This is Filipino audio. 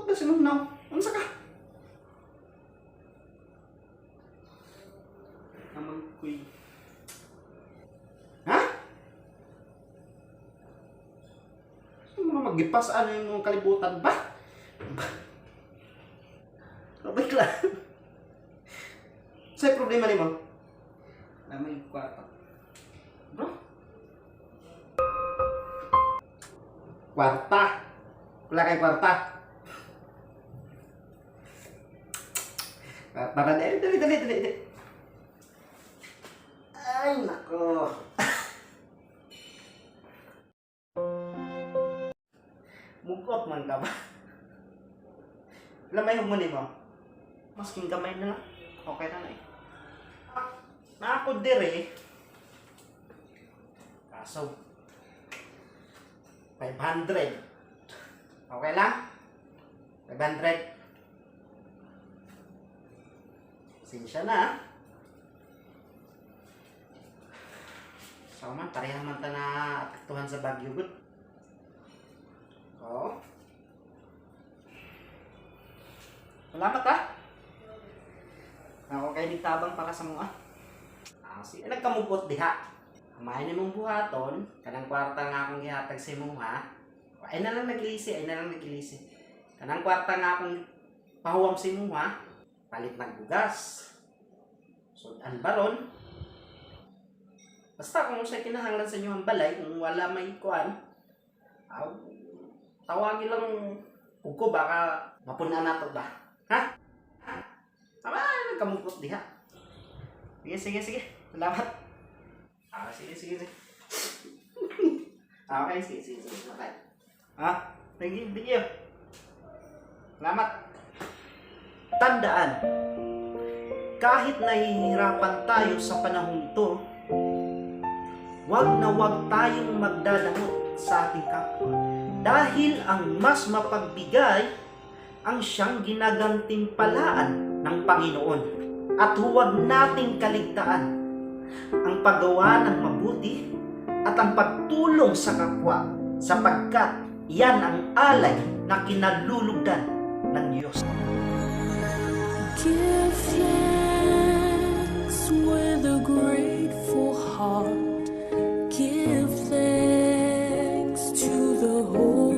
ba sinunaw? Unsa ka? Naman ko'y... Ha? Saan mo na magipas? Ano yung kalibutan ba? Wait lang. Sa'yo problema ni mo? Naman yung kwarto. Bro? Kwarta. Wala kay kwarta. Para dali. Ay, nako. Mugot man ka ba? Lamay mo ni mo. Masking gamay na lang. Okay na na eh. Na ako dire. Kaso 500. Okay lang? 500. Sinsya na. So man, pareha man ta na apektuhan sa Bagyo Good. Oo. Salamat ha. Ako kayo tabang para sa mga. Nagkamupot diha. Amahin ni mong buhaton, kanang kwarta nga akong gihatag sa imo ha. Ay na lang nagilisi. Kanang kwarta nga akong pahuwam sa imo ha. Palit ng bugas. Sudan baron. Basta kung sa kinahanglan sa inyo ang balay, kung wala may kuan, tawagin lang ko baka mapunan na to ba? Ha? Tama, nagkamupot diha. Sige. Salamat. Sige. Okay, sige. Okay. Thank you. Salamat. Tandaan, kahit nahihirapan tayo sa panahon ito, wag na wag tayong magdadamot sa ating kapwa. Dahil ang mas mapagbigay ang siyang ginagantimpalaan ng Panginoon. At huwag nating kaligtaan ang paggawa ng mabuti at ang pagtulong sa kapwa, sapagkat yan ang alay na kinalulugdan ng Diyos. Give thanks with a grateful heart. Give thanks to the Holy